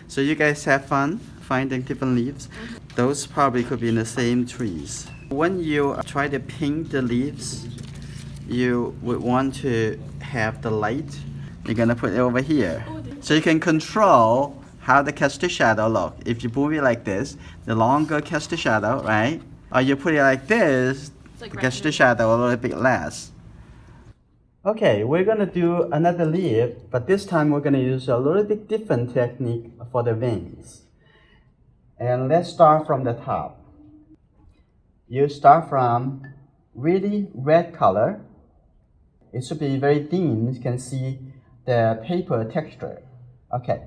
So you guys have fun finding different leaves. Those probably could be in the same trees. When you try to paint the leaves, you would want to have the light. You're gonna put it over here. So you can control how the cast the shadow look. If you move it like this, the longer cast the shadow, right? Or you put it like this, the cast the shadow a little bit less. Okay, we're gonna do another leaf, but this time we're gonna use a little bit different technique for the wings. And let's start from the top. You start from really red color. It should be very thin. You can see the paper texture. Okay,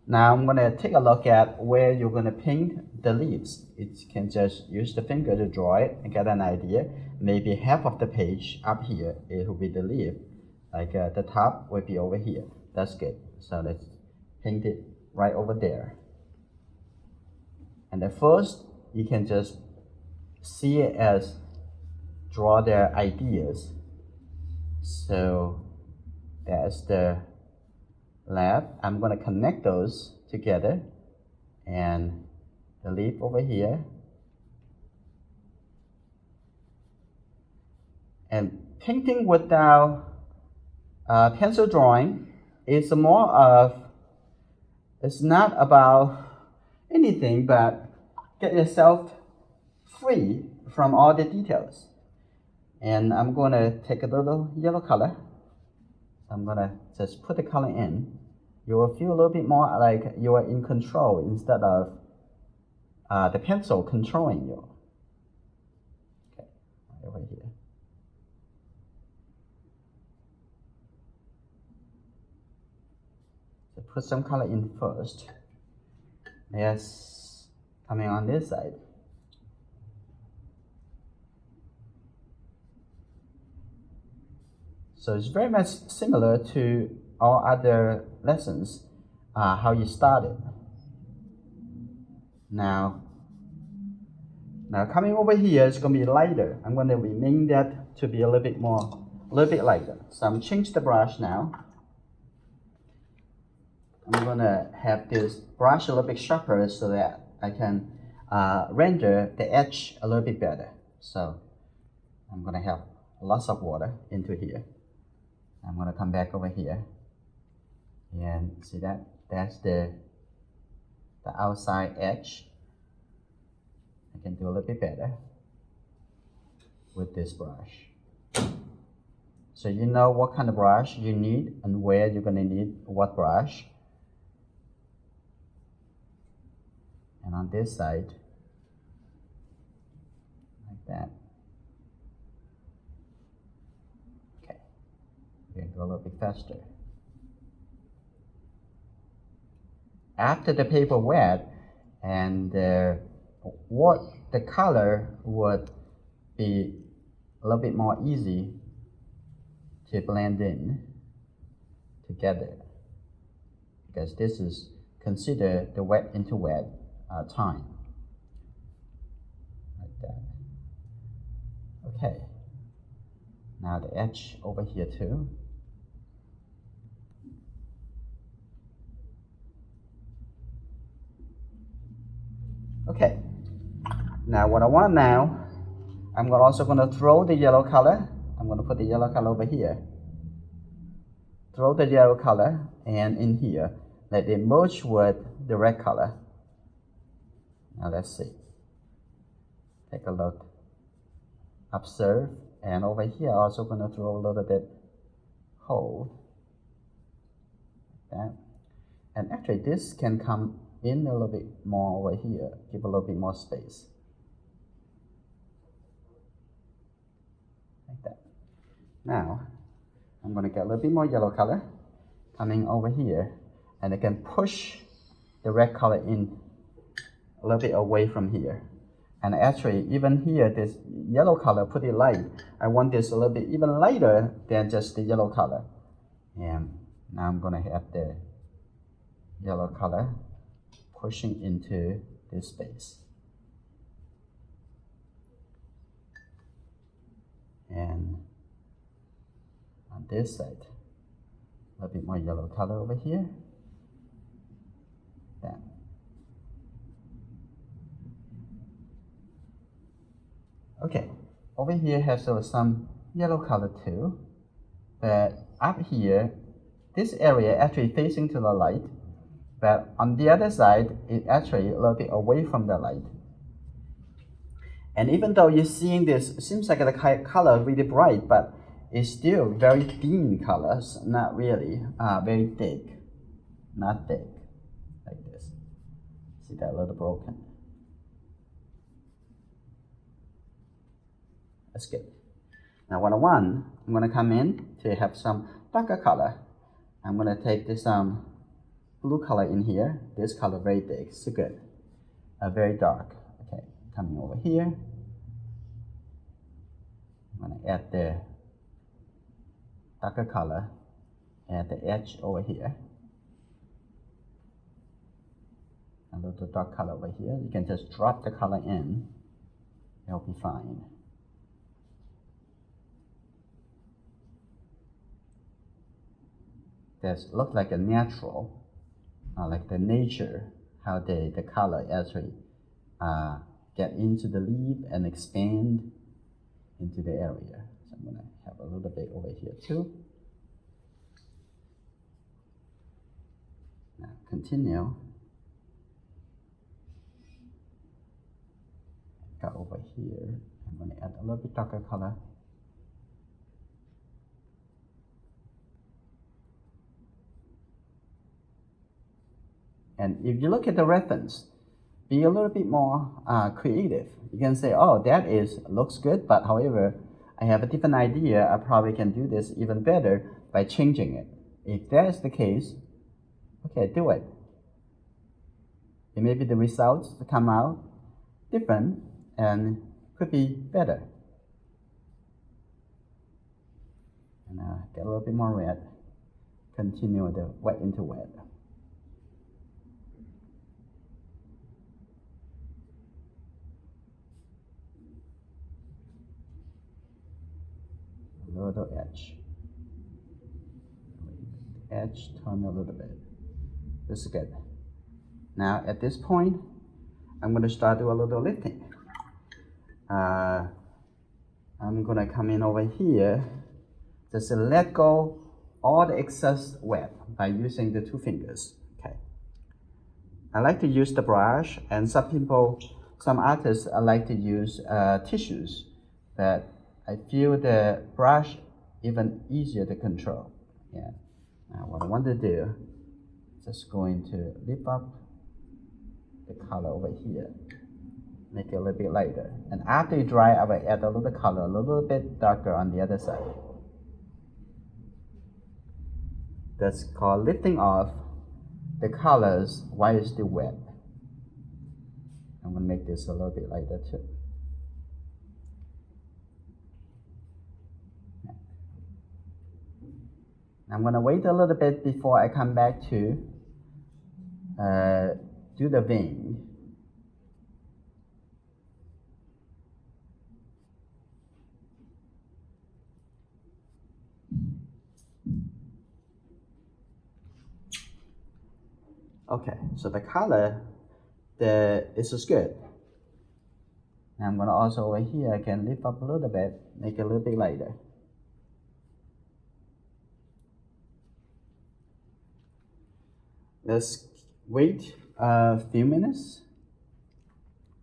now I'm gonna take a look at where you're gonna paint the leaves. You can just use the finger to draw it and get an idea. Maybe half of the page up here, it will be the leaf. Like the top will be over here. That's good. So let's paint it right over there. And at first, you can just see it as draw their ideas. So that's the left. I'm going to connect those together, and the leaf over here. And painting without pencil drawing is more of, it's not about anything but get yourself free from all the details. And I'm going to take a little yellow color. I'm going to just put the color in. You will feel a little bit more like you are in control instead of the pencil controlling you. Okay, right over here. So put some color in first. Yes, coming on this side. So it's very much similar to all other lessons, how you started. Now coming over here, it's going to be lighter. I'm going to rename that to be a little bit lighter. So I'm change the brush now. I'm going to have this brush a little bit sharper so that I can render the edge a little bit better. So I'm going to have lots of water into here. I'm going to come back over here and see that that's the outside edge. I can do a little bit better with this brush. So you know what kind of brush you need and where you're going to need what brush. And on this side, like that. Okay, we're going to go a little bit faster. After the paper wet, and what the color would be a little bit more easy to blend in together, because this is considered the wet into wet time, like that. Okay, now the edge over here too. Okay, now what I want now, I'm also going to throw the yellow color. I'm going to put the yellow color over here. Throw the yellow color and in here, let it merge with the red color. Now let's see. Take a look. Observe, and over here also going to throw a little bit hold. Like that. And actually this can come in a little bit more over here, give a little bit more space. Like that. Now, I'm going to get a little bit more yellow color coming over here, and I can push the red color in a little bit away from here. And actually, even here, this yellow color, pretty light. I want this a little bit even lighter than just the yellow color. And now I'm going to have the yellow color pushing into this space. And on this side, a little bit more yellow color over here. That. Okay, over here has some yellow color too, but up here, this area actually facing to the light, but on the other side, it actually a little bit away from the light. And even though you're seeing this, it seems like the color really bright, but it's still very dim colors, not really very thick, not thick, like this. See that a little broken? That's good. Now what I want, I'm gonna come in to have some darker color. I'm gonna take this blue color in here. This color very thick, so good. Very dark. Okay, coming over here. I'm gonna add the darker color at the edge over here. A little dark color over here. You can just drop the color in. It'll be fine. This looks like a natural, like the nature, how the color actually get into the leaf and expand into the area. So I'm gonna have a little bit over here too. Now continue. Got over here. I'm gonna add a little bit darker color. And if you look at the reference, be a little bit more creative. You can say, oh, that looks good, but however, I have a different idea. I probably can do this even better by changing it. If that is the case, okay, do it. And maybe the results come out different and could be better. And get a little bit more red. Continue the wet into wet. Little edge. The edge turn a little bit. This is good. Now at this point, I'm going to start do a little lifting. I'm going to come in over here, just let go all the excess wet by using the 2 fingers. Okay. I like to use the brush, and some artists like to use tissues, but I feel the brush even easier to control. Yeah. Now what I want to do, just going to lift up the color over here, make it a little bit lighter. And after it dry, I will add a little color, a little bit darker on the other side. That's called lifting off the colors while it's still wet. I'm going to make this a little bit lighter too. I'm going to wait a little bit before I come back to do the vein. Okay, so the color is good. And I'm going to also over here, I can lift up a little bit, make it a little bit lighter. Let's wait a few minutes.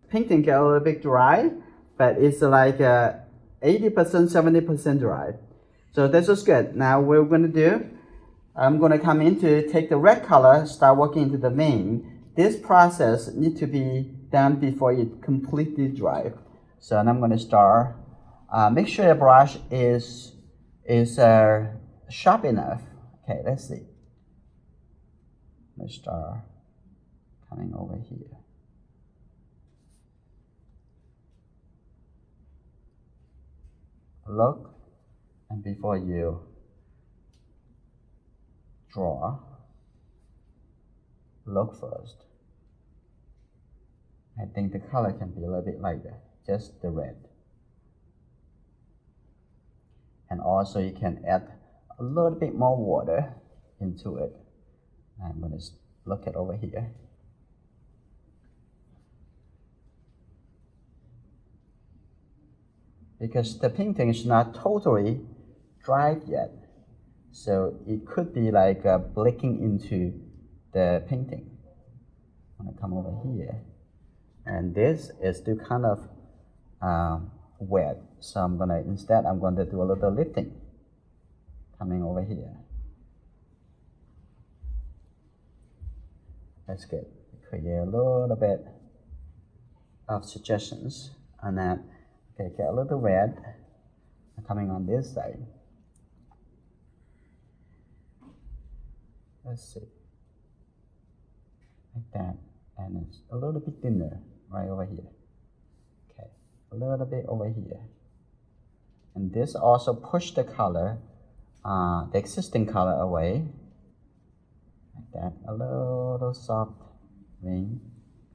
Painting get a little bit dry, but it's like 80%, 70% dry. So this is good. Now what we're going to do, I'm going to come in to take the red color, start working into the vein. This process needs to be done before it completely dry. So I'm going to start. Make sure the brush is sharp enough. Okay, let's see. Let's start coming over here. Look, and before you draw, look first. I think the color can be a little bit lighter, just the red. And also you can add a little bit more water into it. I'm going to look at over here. because the painting is not totally dried yet. So it could be like breaking into the painting. I'm gonna come over here. And this is still kind of wet. So I'm gonna do a little lifting. Coming over here. That's good. Create a little bit of suggestions on that. Okay, get a little red coming on this side. Let's see. Like that. And it's a little bit thinner right over here. Okay, a little bit over here. And this also push the color, the existing color away. Like that. A little soft ring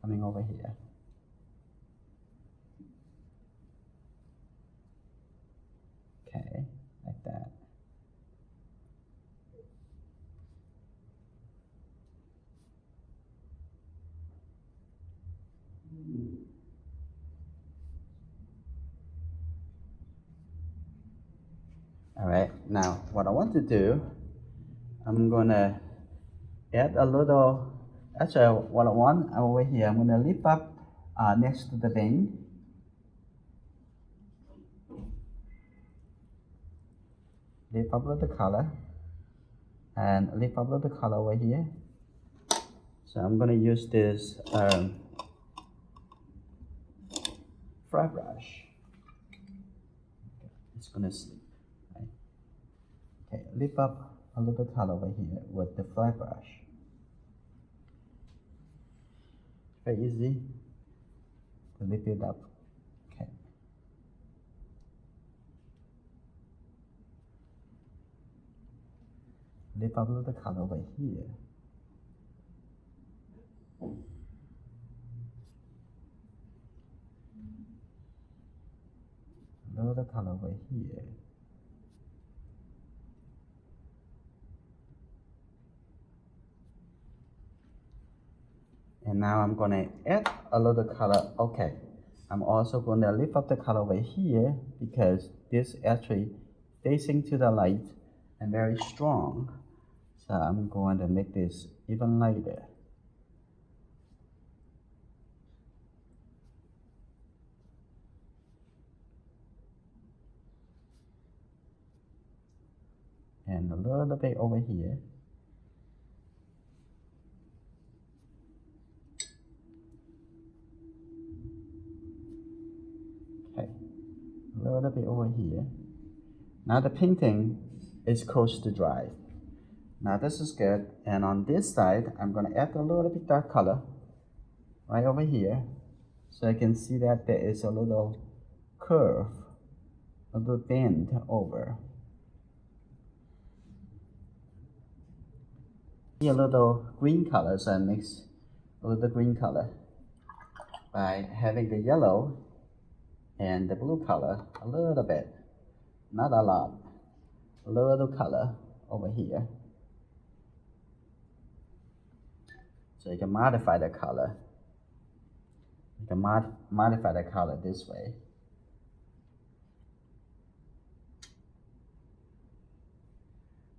coming over here. Okay, like that. All right, now what I want to do, I'm gonna add a little, actually what I want over here, I'm gonna lift up next to the vein. Lift up a little color, and lift up a little color over here. So I'm gonna use this flat brush. It's gonna slip. Right? Okay, lift up a little color over here with the flat brush. Very easy to lift it up. Okay. Lift up a little color over here. A little color over here. And now I'm going to add a little color. Okay, I'm also going to lift up the color over here because this actually facing to the light and very strong. So I'm going to make this even lighter. And a little bit over here. Okay, a little bit over here. Now the painting is close to dry. Now this is good. And on this side, I'm going to add a little bit dark color right over here. So I can see that there is a little curve, a little bend over. A little green color, so I mix a little green color by having the yellow and the blue color a little bit, not a lot, a little color over here. So you can modify the color. You can modify the color this way.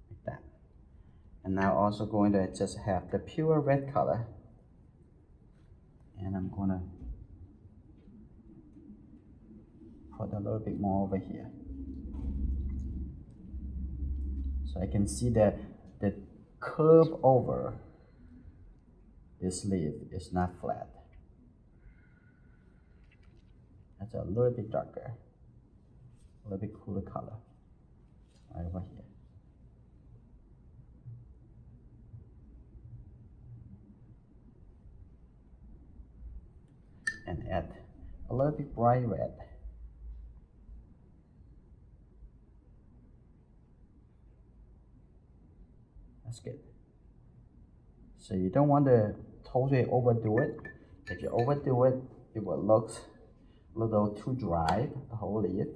Like that. And now also going to just have the pure red color. And I'm going to put a little bit more over here. So I can see that the curve over this leaf is not flat. That's a little bit darker, a little bit cooler color right over here. And add a little bit bright red. That's good. So you don't want to totally overdo it. If you overdo it, it will look a little too dry, the whole leaf.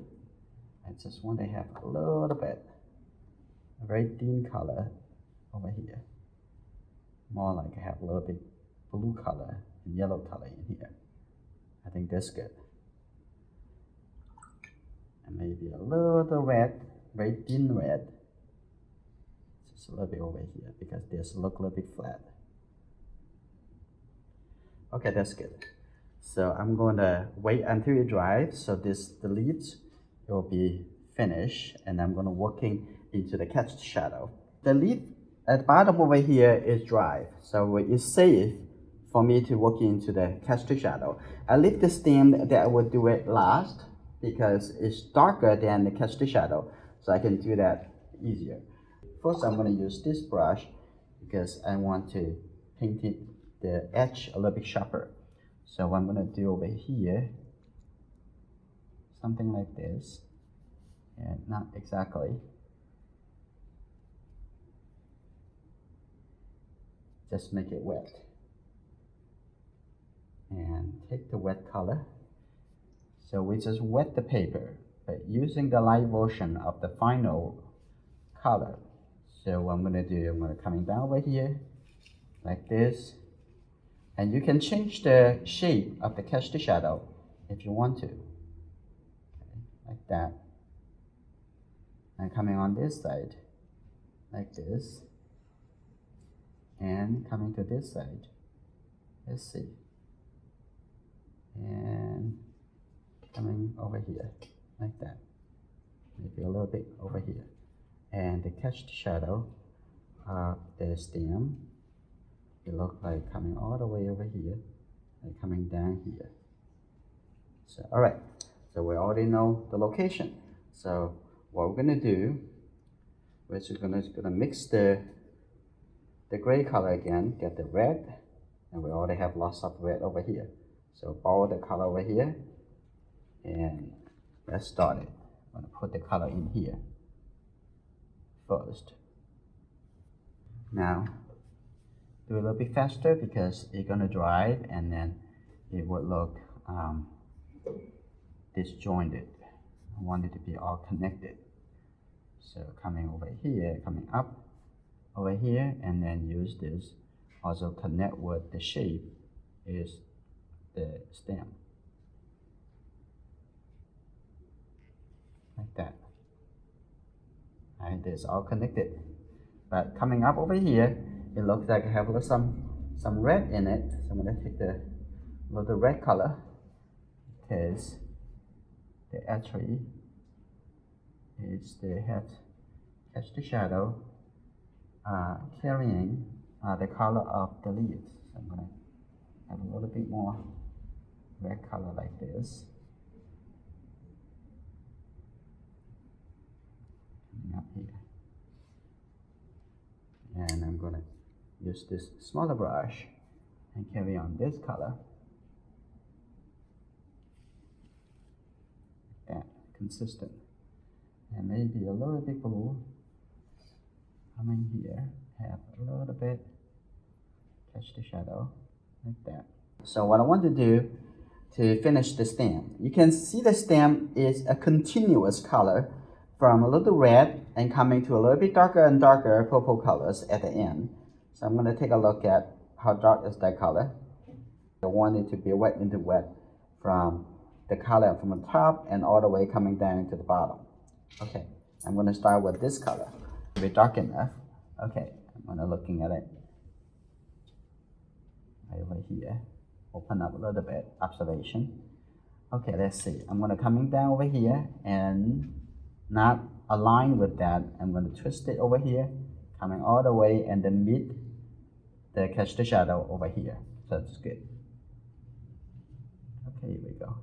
I just want to have a little bit, a very thin color over here. More like I have a little bit blue color and yellow color in here. I think that's good. maybe a little red, very thin red. Just a little bit over here because this look a little bit flat. Okay, that's good. So I'm going to wait until it dries. So the leaves will be finished, and I'm going to working into the cast shadow. The leaf at the bottom over here is dry, so it's safe for me to work into the cast shadow. I leave the stem that I will do it last because it's darker than the cast shadow, so I can do that easier. First, I'm going to use this brush because I want to paint it, the edge a little bit sharper. So what I'm going to do over here, something like this, and not exactly. Just make it wet. And take the wet color. So we just wet the paper, but using the light version of the final color. So what I'm going to do, I'm going to coming down over here, like this. And you can change the shape of the cast shadow if you want to. Okay, like that. And coming on this side, like this. And coming to this side. Let's see. And coming over here, like that. Maybe a little bit over here. And the cast shadow of the stem, it looks like coming all the way over here and coming down here. So, all right, so we already know the location. So what we're gonna do, we're just gonna mix the gray color again, get the red, and we already have lots of red over here. So borrow the color over here, and let's start it. I'm gonna put the color in here first. Now, do a little bit faster because it's gonna dry and then it would look disjointed. I want it to be all connected. So coming over here, coming up over here, and then use this. Also connect with the shape is the stem. Like that. And it's all connected. But coming up over here, it looks like I have some red in it. So I'm going to take the little red color because the actually is the head cast shadow carrying the color of the leaves. So I'm going to have a little bit more red color like this. Coming up here. And I'm going to use this smaller brush and carry on this color. Like that, consistent. And maybe a little bit blue. Coming here, have a little bit, catch the shadow, like that. So what I want to do to finish the stem, you can see the stem is a continuous color from a little red and coming to a little bit darker and darker purple colors at the end. So I'm going to take a look at how dark is that color. I want it to be wet into wet from the color from the top and all the way coming down to the bottom. Okay, I'm going to start with this color. Be dark enough. Okay, I'm going to looking at it right over here. Open up a little bit, observation. Okay, let's see. I'm going to coming down over here and not align with that. I'm going to twist it over here, coming all the way and then meet the cast shadow over here. So that's good. Okay, here we go.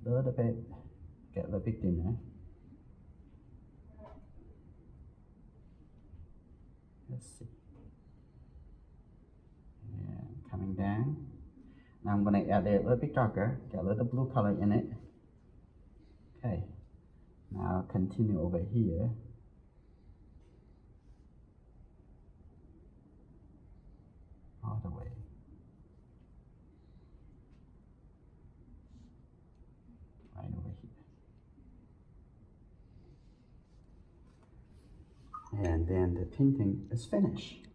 A little bit, get a little bit thinner. Let's see. And coming down. Now I'm going to add it a little bit darker, get a little blue color in it. Okay. Now continue over here. All the way. Right over here. And then the painting is finished.